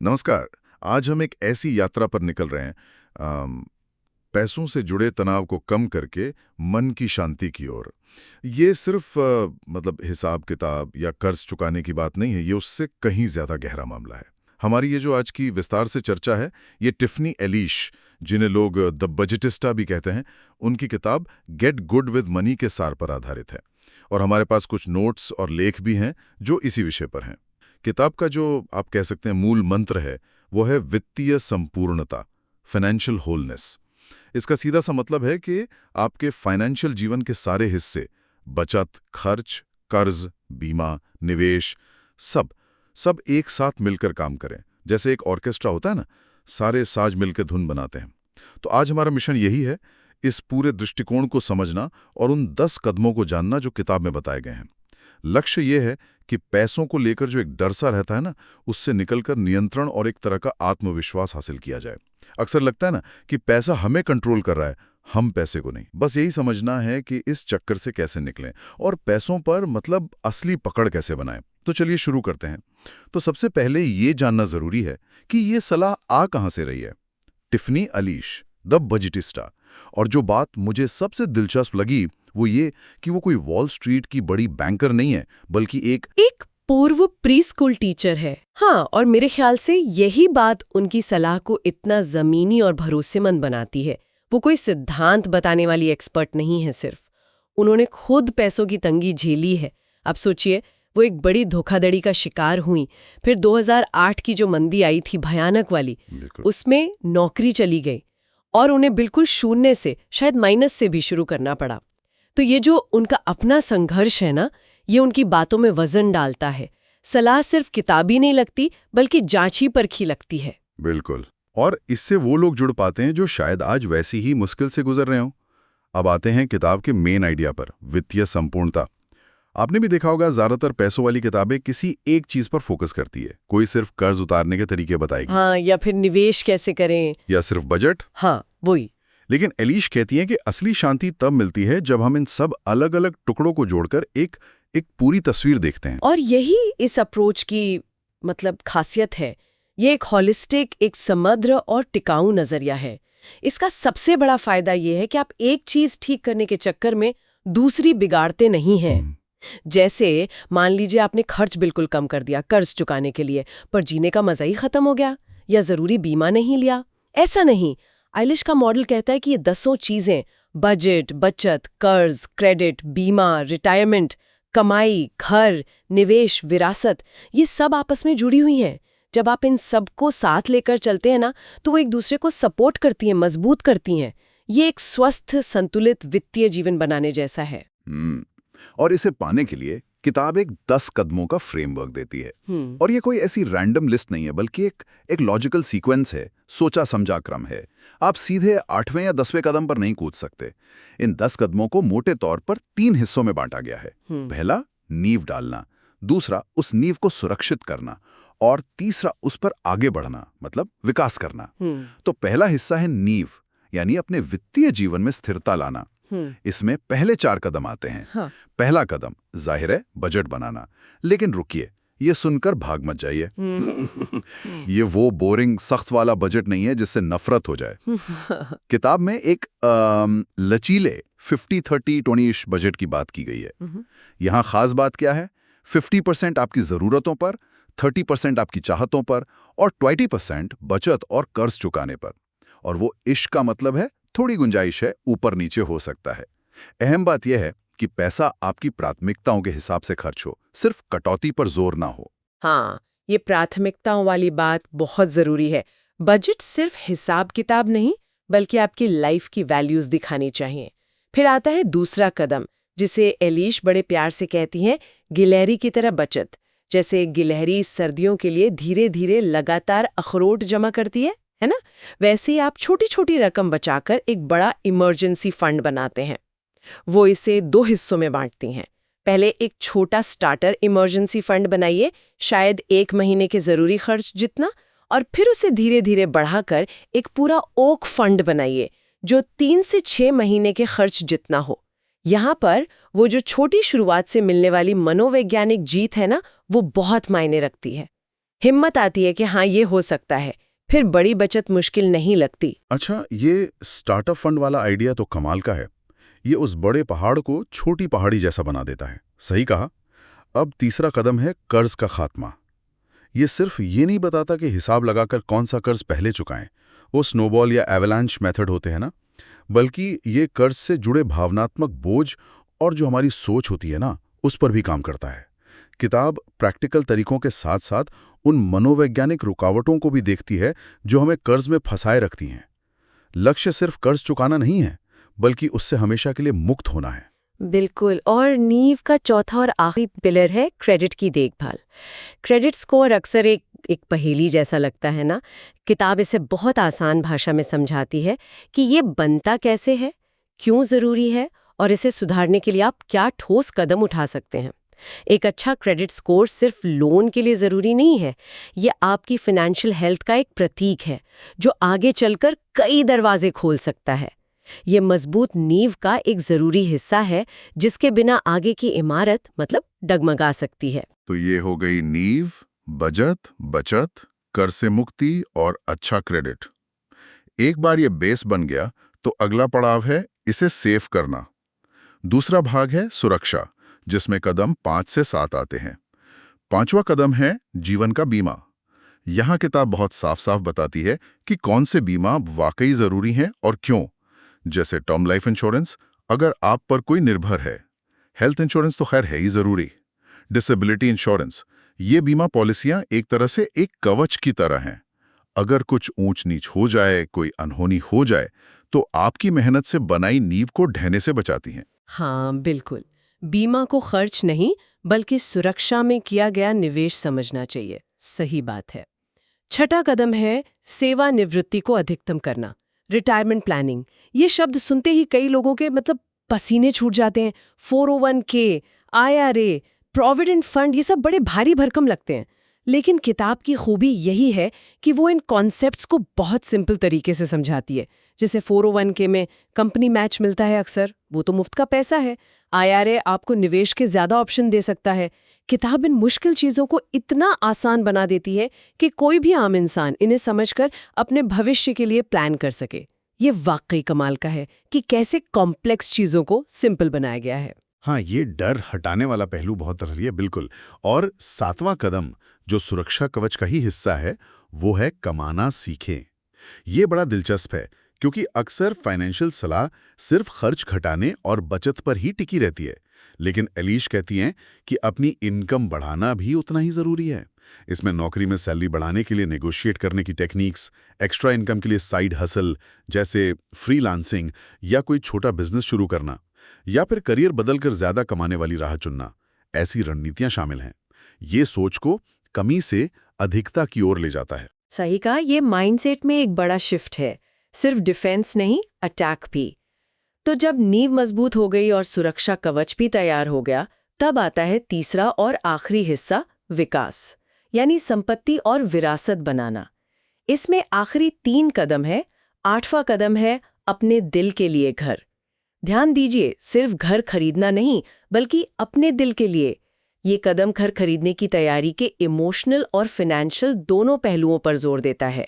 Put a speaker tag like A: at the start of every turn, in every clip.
A: नमस्कार। आज हम एक ऐसी यात्रा पर निकल रहे हैं पैसों से जुड़े तनाव को कम करके मन की शांति की ओर। ये सिर्फ मतलब हिसाब किताब या कर्ज चुकाने की बात नहीं है, ये उससे कहीं ज्यादा गहरा मामला है। हमारी ये जो आज की विस्तार से चर्चा है, ये टिफ़नी एलिश, जिन्हें लोग द बजटिस्टा भी कहते हैं, उनकी किताब गेट गुड विद मनी के सार पर आधारित है। और हमारे पास कुछ नोट्स और लेख भी हैं जो इसी विषय पर हैं। किताब का जो आप कह सकते हैं मूल मंत्र है, वो है वित्तीय संपूर्णता, फाइनेंशियल होलनेस। इसका सीधा सा मतलब है कि आपके फाइनेंशियल जीवन के सारे हिस्से, बचत, खर्च, कर्ज, बीमा, निवेश, सब सब एक साथ मिलकर काम करें। जैसे एक ऑर्केस्ट्रा होता है ना, सारे साज मिलकर धुन बनाते हैं। तो आज हमारा मिशन यही है, इस पूरे दृष्टिकोण को समझना और उन 10 कदमों को जानना जो किताब में बताए गए हैं। लक्ष्य यह है कि पैसों को लेकर जो एक डर सा रहता है ना, उससे निकलकर नियंत्रण और एक तरह का आत्मविश्वास हासिल किया जाए। अक्सर लगता है ना कि पैसा हमें कंट्रोल कर रहा है, हम पैसे को नहीं। बस यही समझना है कि इस चक्कर से कैसे निकलें और पैसों पर मतलब असली पकड़ कैसे बनाएं। तो चलिए शुरू करते हैं। तो सबसे पहले ये जानना जरूरी है कि ये सलाह आ कहां से रही है। Tiffany Aliche, the Budgetnista. और जो बात मुझे सबसे दिलचस्प लगी वो ये कि वो कोई वॉल स्ट्रीट की बड़ी बैंकर नहीं है, बल्कि
B: एक पूर्व प्री स्कूल टीचर है। हाँ, और मेरे ख्याल से यही बात उनकी सलाह को इतना जमीनी और भरोसेमंद बनाती है। वो कोई सिद्धांत बताने वाली एक्सपर्ट नहीं है सिर्फ। उन्होंने खुद पैसों की तंगी झेली है। अब सोचिए, वो एक बड़ी धोखाधड़ी का शिकार हुई, फिर 2008 की जो मंदी आई थी भयानक वाली, उसमें नौकरी चली गई और उन्हें बिल्कुल शून्य से, शायद माइनस से भी शुरू करना पड़ा। तो ये जो उनका अपना संघर्ष है ना, ये उनकी बातों में वजन डालता है। सलाह सिर्फ किताबी नहीं लगती, बल्कि जांची परखी लगती है।
A: बिल्कुल। और इससे वो लोग जुड़ पाते हैं जो शायद आज वैसी ही मुश्किल से गुजर रहे हों। अब आते हैं किताब के मेन आइडिया पर, वित्तीय संपूर्णता। आपने भी देखा होगा, ज्यादातर पैसों वाली किताबें किसी एक चीज पर फोकस करती है। कोई सिर्फ कर्ज उतारने के तरीके बताएगी,
B: हाँ, या फिर निवेश कैसे करें,
A: या सिर्फ बजट।
B: हाँ वही।
A: लेकिन एलिश कहती है कि असली शांति तब मिलती है जब हम इन सब अलग अलग टुकड़ों को जोड़कर एक एक पूरी तस्वीर देखते हैं।
B: और यही इस अप्रोच की मतलब खासियत है। ये एक हॉलिस्टिक, एक समग्र और टिकाऊ नजरिया है। इसका सबसे बड़ा फायदा ये है कि आप एक चीज ठीक करने के चक्कर में दूसरी बिगाड़ते नहीं हैं। जैसे मान लीजिए आपने खर्च बिल्कुल कम कर दिया कर्ज चुकाने के लिए, पर जीने का मजा ही खत्म हो गया, या जरूरी बीमा नहीं लिया। ऐसा नहीं। आइलिश का मॉडल कहता है कि ये 10 चीजें, बजट, बचत, कर्ज, क्रेडिट, बीमा, रिटायरमेंट, कमाई, घर, निवेश, विरासत, ये सब आपस में जुड़ी हुई हैं। जब आप इन सबको साथ लेकर चलते हैं ना, तो वो एक दूसरे को सपोर्ट करती हैं, मजबूत करती हैं। ये एक स्वस्थ, संतुलित वित्तीय जीवन बनाने जैसा है।
A: और इसे पाने के लिए किताब एक 10 कदमों का फ्रेमवर्क देती है। और ये कोई ऐसी रैंडम लिस्ट नहीं है, बल्कि एक लॉजिकल सीक्वेंस है, सोचा समझा क्रम है। आप सीधे 8वें या 10वें कदम पर नहीं कूद सकते। इन 10 कदमों को मोटे तौर पर 3 हिस्सों में बांटा गया है। पहला, नींव डालना। दूसरा, उस नींव को सुरक्षित करना। और तीसरा, उस पर आगे बढ़ना, मतलब विकास करना। तो पहला हिस्सा है नींव, यानी अपने वित्तीय जीवन में स्थिरता लाना। इसमें पहले 4 कदम आते हैं।
B: हाँ।
A: पहला कदम जाहिर है बजट बनाना। लेकिन रुकिए, ये सुनकर भाग मत जाइए। ये वो बोरिंग सख्त वाला बजट नहीं है जिससे नफरत हो जाए। किताब में एक लचीले 50-30-20 बजट की बात की गई है। यहाँ खास बात क्या है? 50% आपकी जरूरतों पर, 30% आपकी चाहतों पर और 20% बचत और कर्ज चुकाने पर। और वो इश्क का मतलब है थोड़ी गुंजाइश है, ऊपर नीचे हो सकता है। अहम बात यह है कि पैसा आपकी प्राथमिकताओं के हिसाब से खर्च हो, सिर्फ कटौती पर जोर ना हो।
B: हाँ, ये प्राथमिकताओं वाली बात बहुत जरूरी है। बजट सिर्फ हिसाब किताब नहीं, बल्कि आपकी लाइफ की वैल्यूज दिखानी चाहिए। फिर आता है दूसरा कदम, जिसे एलिश बड़े प्यार से कहती हैं गिलहरी की तरह बचत। जैसे गिलहरी सर्दियों के लिए धीरे धीरे लगातार अखरोट जमा करती है ना, वैसे ही आप छोटी छोटी रकम बचाकर एक बड़ा इमरजेंसी फंड बनाते हैं। वो इसे 2 हिस्सों में बांटती हैं। पहले एक छोटा स्टार्टर इमरजेंसी फंड बनाइए, शायद 1 महीने के जरूरी खर्च जितना, और फिर उसे धीरे धीरे बढ़ाकर एक पूरा ओक फंड बनाइए जो 3 से 6 महीने के खर्च जितना हो। यहाँ पर वो जो छोटी शुरुआत से मिलने वाली मनोवैज्ञानिक जीत है ना, वो बहुत मायने रखती है। हिम्मत आती है कि हाँ ये हो सकता है, फिर बड़ी बचत मुश्किल नहीं लगती।
A: अच्छा, ये स्टार्टअप फंड वाला आइडिया तो कमाल का है। ये उस बड़े पहाड़ को छोटी पहाड़ी जैसा बना देता है। सही कहा। अब तीसरा कदम है कर्ज का खात्मा। ये सिर्फ ये नहीं बताता कि हिसाब लगाकर कौन सा कर्ज पहले चुकाएं, वो स्नोबॉल या एवलांच मेथड होते हैं ना, बल्कि ये कर्ज से जुड़े भावनात्मक बोझ और जो हमारी सोच होती है ना, उस पर भी काम करता है। किताब प्रैक्टिकल तरीकों के साथ साथ उन मनोवैज्ञानिक रुकावटों को भी देखती है जो हमें कर्ज में फंसाए रखती हैं। लक्ष्य सिर्फ कर्ज चुकाना नहीं है, बल्कि उससे हमेशा के लिए मुक्त होना है।
B: बिल्कुल। और नींव का चौथा और आखिरी पिलर है क्रेडिट की देखभाल। क्रेडिट स्कोर अक्सर एक पहेली जैसा लगता है ना। किताब इसे बहुत आसान भाषा में समझाती है कि ये बनता कैसे है, क्यों ज़रूरी है और इसे सुधारने के लिए आप क्या ठोस कदम उठा सकते हैं। एक अच्छा क्रेडिट स्कोर सिर्फ लोन के लिए ज़रूरी नहीं है, ये आपकी फाइनेंशियल हेल्थ का एक प्रतीक है जो आगे चलकर कई दरवाजे खोल सकता है। ये मजबूत नींव का एक ज़रूरी हिस्सा है जिसके बिना आगे की इमारत मतलब डगमगा सकती है।
A: तो ये हो गई नींव, बचत, कर से मुक्ति और अच्छा क्रेडिट। एक बार ये बेस बन गया तो अगला पड़ाव है इसे सेव करना। दूसरा भाग है सुरक्षा, जिसमें कदम 5 से 7 आते हैं। पांचवा कदम है जीवन का बीमा। यहाँ किताब बहुत साफ साफ बताती है कि कौन से बीमा वाकई जरूरी हैं और क्यों। जैसे टर्म लाइफ इंश्योरेंस, अगर आप पर कोई निर्भर है। हेल्थ इंश्योरेंस तो खैर है ही जरूरी। डिसेबिलिटी इंश्योरेंस, ये बीमा पॉलिसियां एक तरह से एक कवच की तरह हैं। अगर कुछ ऊंच नीच हो जाए, कोई अनहोनी हो जाए, तो आपकी मेहनत से बनाई नींव को ढहने से बचाती हैं।
B: हाँ बिल्कुल। बीमा को खर्च नहीं बल्कि सुरक्षा में किया गया निवेश समझना चाहिए। सही बात है। छठा कदम है सेवानिवृत्ति को अधिकतम करना, रिटायरमेंट प्लानिंग। ये शब्द सुनते ही कई लोगों के मतलब पसीने छूट जाते हैं। 401k, IRA, प्रोविडेंट फंड, ये सब बड़े भारी भरकम लगते हैं। लेकिन किताब की खूबी यही है कि वो इन कॉन्सेप्ट्स को बहुत सिंपल तरीके से समझाती है। जैसे 401k में कंपनी मैच मिलता है अक्सर, वो तो मुफ्त का पैसा है। IRA आपको निवेश के ज़्यादा ऑप्शन दे सकता है। किताब इन मुश्किल चीज़ों को इतना आसान बना देती है कि कोई भी आम इंसान इन्हें समझकर अपने भविष्य के लिए प्लान कर सके। ये वाकई कमाल का है कि कैसे कॉम्प्लेक्स चीज़ों को सिंपल बनाया गया है।
A: हाँ, ये डर हटाने वाला पहलू बहुत जरूरी है, बिल्कुल। और 7वां कदम, जो सुरक्षा कवच का ही हिस्सा है, वो है कमाना सीखें। ये बड़ा दिलचस्प है, क्योंकि अक्सर फाइनेंशियल सलाह सिर्फ खर्च घटाने और बचत पर ही टिकी रहती है। लेकिन एलिश कहती हैं कि अपनी इनकम बढ़ाना भी उतना ही जरूरी है। इसमें नौकरी में सैलरी बढ़ाने के लिए नेगोशिएट करने की टेक्निक्स, एक्स्ट्रा इनकम के लिए साइड हसल जैसे फ्रीलांसिंग या कोई छोटा बिजनेस शुरू करना, या फिर करियर बदलकर ज्यादा कमाने वाली राह चुनना, ऐसी रणनीतियां शामिल हैं। ये सोच को कमी से अधिकता की ओर ले जाता है।
B: सही कहा, ये माइंडसेट में एक बड़ा शिफ्ट है। सिर्फ डिफेंस नहीं, अटैक भी। तो जब नींव मजबूत हो गई और सुरक्षा कवच भी तैयार हो गया, तब आता है तीसरा और आखिरी हिस्सा, विकास, यानी संपत्ति और विरासत बनाना। इसमें आखिरी 3 कदम है। 8वां कदम है अपने दिल के लिए घर। ध्यान दीजिए, सिर्फ घर खरीदना नहीं, बल्कि अपने दिल के लिए। ये कदम घर खरीदने की तैयारी के इमोशनल और फाइनेंशियल दोनों पहलुओं पर जोर देता है।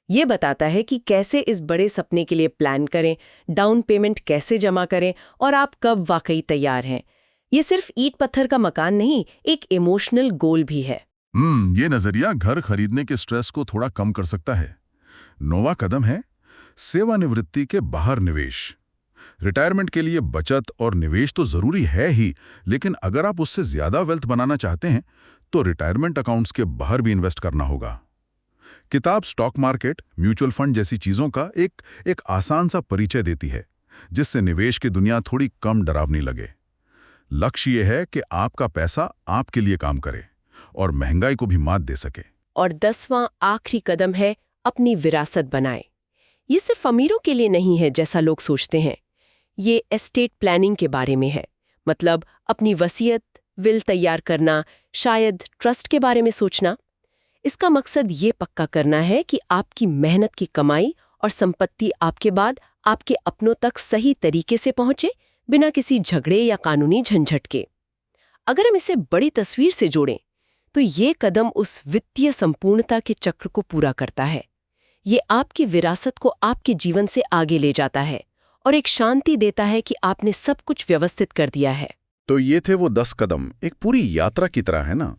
B: ये बताता है कि कैसे इस बड़े सपने के लिए प्लान करें, डाउन पेमेंट कैसे जमा करें और आप कब वाकई तैयार हैं। ये सिर्फ ईंट पत्थर का मकान नहीं, एक इमोशनल गोल भी है।
A: ये नजरिया घर खरीदने के स्ट्रेस को थोड़ा कम कर सकता है। 9वां कदम है सेवानिवृत्ति के बाहर निवेश। रिटायरमेंट के लिए बचत और निवेश तो जरूरी है ही, लेकिन अगर आप उससे ज्यादा वेल्थ बनाना चाहते हैं तो रिटायरमेंट अकाउंट्स के बाहर भी इन्वेस्ट करना होगा। किताब स्टॉक मार्केट, म्यूचुअल फंड जैसी चीजों का एक आसान सा परिचय देती है, जिससे निवेश की दुनिया थोड़ी कम डरावनी लगे। लक्ष्य ये है कि आपका पैसा आपके लिए काम करे और महंगाई को भी मात दे सके।
B: और 10वां आखिरी कदम है अपनी विरासत बनाएं। ये सिर्फ अमीरों के लिए नहीं है जैसा लोग सोचते हैं। ये एस्टेट प्लानिंग के बारे में है। मतलब अपनी वसीयत, विल तैयार करना, शायद ट्रस्ट के बारे में सोचना। इसका मकसद ये पक्का करना है कि आपकी मेहनत की कमाई और संपत्ति आपके बाद आपके अपनों तक सही तरीके से पहुंचे, बिना किसी झगड़े या कानूनी झंझट के। अगर हम इसे बड़ी तस्वीर से जोड़ें, तो तो ये कदम उस वित्तीय संपूर्णता के चक्र को पूरा करता है। ये आपकी विरासत को आपके जीवन से आगे ले जाता है और एक शांति देता है कि आपने सब कुछ व्यवस्थित कर दिया है।
A: तो ये थे वो 10 कदम, एक पूरी यात्रा की तरह है ना।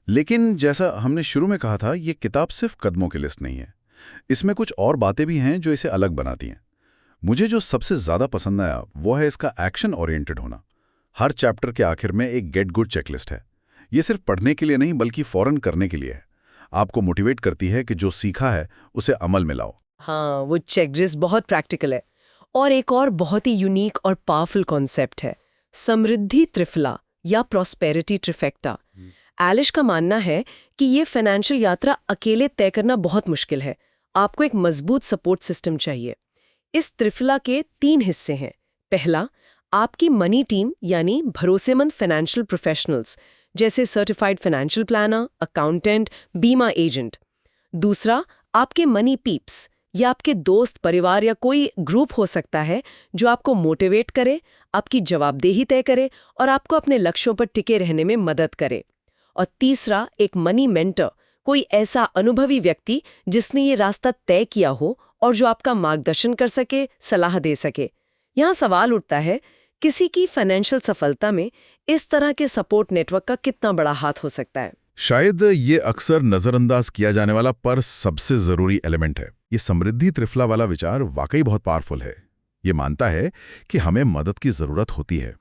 A: लेकिन जैसा हमने शुरू में कहा था, ये किताब सिर्फ कदमों की लिस्ट नहीं है। इसमें कुछ और बातें भी हैं जो इसे अलग बनाती हैं। मुझे जो सबसे ज़्यादा पसंद आया वो है इसका एक्शन ओरिएंटेड होना। हर चैप्टर के आखिर में एक गेट गुड चेकलिस्ट है। ये सिर्फ पढ़ने के लिए नहीं बल्कि फौरन करने के लिए है। आपको मोटिवेट करती है कि जो सीखा है उसे अमल में लाओ।
B: हाँ, वो चेकलिस्ट बहुत प्रैक्टिकल है। और एक और बहुत ही यूनिक और पावरफुल कॉन्सेप्ट है, समृद्धि त्रिफला या प्रॉस्पेरिटी ट्रिफेक्टा। एलिश का मानना है कि ये फाइनेंशियल यात्रा अकेले तय करना बहुत मुश्किल है। आपको एक मजबूत सपोर्ट सिस्टम चाहिए। इस त्रिफला के 3 हिस्से हैं। पहला, आपकी मनी टीम यानी भरोसेमंद फाइनेंशियल प्रोफेशनल्स जैसे सर्टिफाइड फाइनेंशियल प्लानर, अकाउंटेंट, बीमा एजेंट। दूसरा, आपके मनी पीप्स या आपके दोस्त, परिवार या कोई ग्रुप हो सकता है जो आपको मोटिवेट करे, आपकी जवाबदेही तय करे और आपको अपने लक्ष्यों पर टिके रहने में मदद करे। और तीसरा, एक मनी मेंटर, कोई ऐसा अनुभवी व्यक्ति जिसने ये रास्ता तय किया हो और जो आपका मार्गदर्शन कर सके, सलाह दे सके। यहाँ सवाल उठता है, किसी की फाइनेंशियल सफलता में इस तरह के सपोर्ट नेटवर्क का कितना बड़ा हाथ हो सकता है?
A: शायद ये अक्सर नजरअंदाज किया जाने वाला पर सबसे जरूरी एलिमेंट है। ये समृद्धि त्रिफला वाला विचार वाकई बहुत पावरफुल है। ये मानता है कि हमें मदद की जरूरत होती है।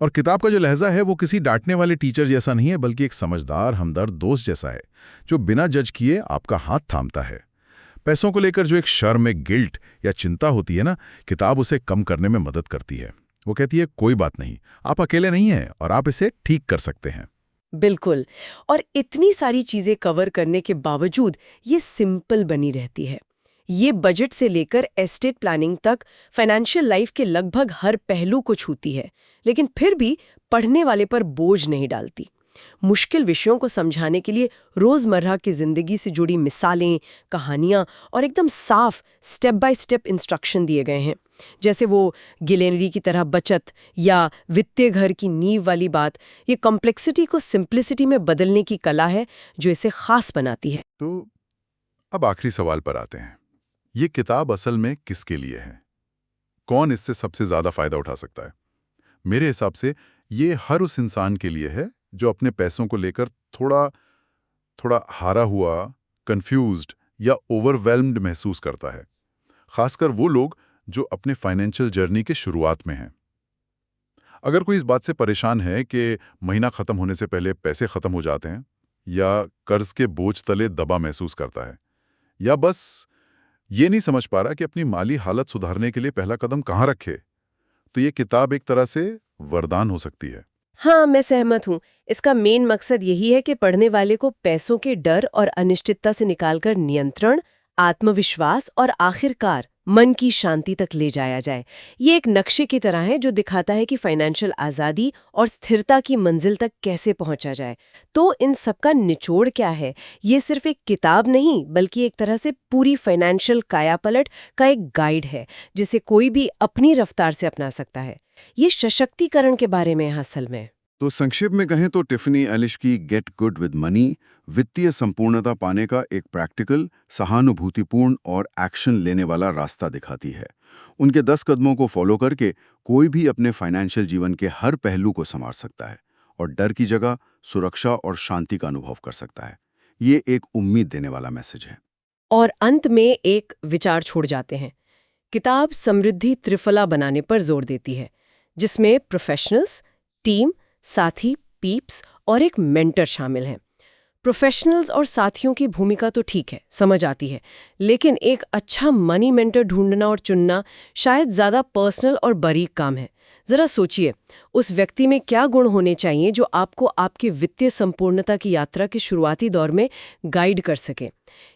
A: और किताब का जो लहजा है वो किसी डांटने वाले टीचर जैसा नहीं है, बल्कि एक समझदार, हमदर्द दोस्त जैसा है जो बिना जज किए आपका हाथ थामता है। पैसों को लेकर जो एक शर्म, एक गिल्ट या चिंता होती है ना, किताब उसे कम करने में मदद करती है। वो कहती है, कोई बात नहीं, आप अकेले नहीं हैं और आप इसे ठीक कर सकते हैं।
B: बिल्कुल। और इतनी सारी चीजें कवर करने के बावजूद ये सिंपल बनी रहती है। ये बजट से लेकर एस्टेट प्लानिंग तक फाइनेंशियल लाइफ के लगभग हर पहलू को छूती है, लेकिन फिर भी पढ़ने वाले पर बोझ नहीं डालती। मुश्किल विषयों को समझाने के लिए रोजमर्रा की जिंदगी से जुड़ी मिसालें, कहानियां और एकदम साफ स्टेप बाय स्टेप इंस्ट्रक्शन दिए गए हैं। जैसे वो गिलेनरी की तरह बचत या वित्तीय घर की नींव वाली बात, ये कॉम्प्लेक्सिटी को सिंप्लिसिटी में बदलने की कला है जो इसे खास बनाती है।
A: तो अब आखिरी सवाल पर आते हैं। ये किताब असल में किसके लिए है? कौन इससे सबसे ज्यादा फायदा उठा सकता है? मेरे हिसाब से ये हर उस इंसान के लिए है जो अपने पैसों को लेकर थोड़ा हारा हुआ, कंफ्यूज्ड या ओवरवेल्म्ड महसूस करता है। खासकर वो लोग जो अपने फाइनेंशियल जर्नी के शुरुआत में हैं। अगर कोई इस बात से परेशान है कि महीना खत्म होने से पहले पैसे खत्म हो जाते हैं, या कर्ज के बोझ तले दबा महसूस करता है, या बस ये नहीं समझ पा रहा कि अपनी माली हालत सुधारने के लिए पहला कदम कहाँ रखे, तो ये किताब एक तरह से वरदान हो सकती है।
B: हाँ, मैं सहमत हूँ। इसका मेन मकसद यही है कि पढ़ने वाले को पैसों के डर और अनिश्चितता से निकालकर नियंत्रण, आत्मविश्वास और आखिरकार मन की शांति तक ले जाया जाए। ये एक नक्शे की तरह है जो दिखाता है कि फाइनेंशियल आज़ादी और स्थिरता की मंजिल तक कैसे पहुंचा जाए। तो इन सबका निचोड़ क्या है? ये सिर्फ एक किताब नहीं, बल्कि एक तरह से पूरी फाइनेंशियल कायापलट का एक गाइड है जिसे कोई भी अपनी रफ्तार से अपना सकता है। ये सशक्तिकरण के बारे में है असल में।
C: तो संक्षेप में कहें तो टिफनी एलिश की गेट गुड विद मनी वित्तीय संपूर्णता पाने का एक प्रैक्टिकल, सहानुभूतिपूर्ण और एक्शन लेने वाला रास्ता दिखाती है। उनके 10 कदमों को फॉलो करके कोई भी अपने फाइनेंशियल जीवन के हर पहलू को संवार सकता है और डर की जगह सुरक्षा और शांति का अनुभव कर सकता है। ये एक उम्मीद देने वाला मैसेज है।
B: और अंत में एक विचार छोड़ जाते हैं। किताब समृद्धि त्रिफला बनाने पर जोर देती है, जिसमें प्रोफेशनल्स, टीम, साथी, पीप्स और एक मेंटर शामिल हैं। प्रोफेशनल्स और साथियों की भूमिका तो ठीक है, समझ आती है, लेकिन एक अच्छा मनी मेंटर ढूंढना और चुनना शायद ज़्यादा पर्सनल और बारीक काम है। ज़रा सोचिए, उस व्यक्ति में क्या गुण होने चाहिए जो आपको आपकी वित्तीय संपूर्णता की यात्रा के शुरुआती दौर में गाइड कर सके?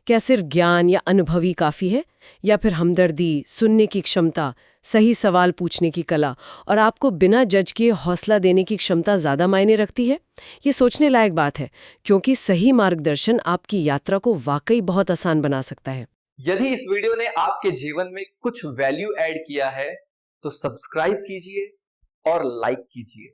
B: क्या सिर्फ ज्ञान या अनुभवी काफ़ी है, या फिर हमदर्दी, सुनने की क्षमता, सही सवाल पूछने की कला और आपको बिना जज किए हौसला देने की क्षमता ज़्यादा मायने रखती है? ये सोचने लायक बात है, क्योंकि सही मार्गदर्शन आपकी यात्रा को वाकई बहुत आसान बना सकता है।
D: यदि इस वीडियो ने आपके जीवन में कुछ वैल्यू ऐड किया है तो सब्सक्राइब कीजिए और लाइक कीजिए।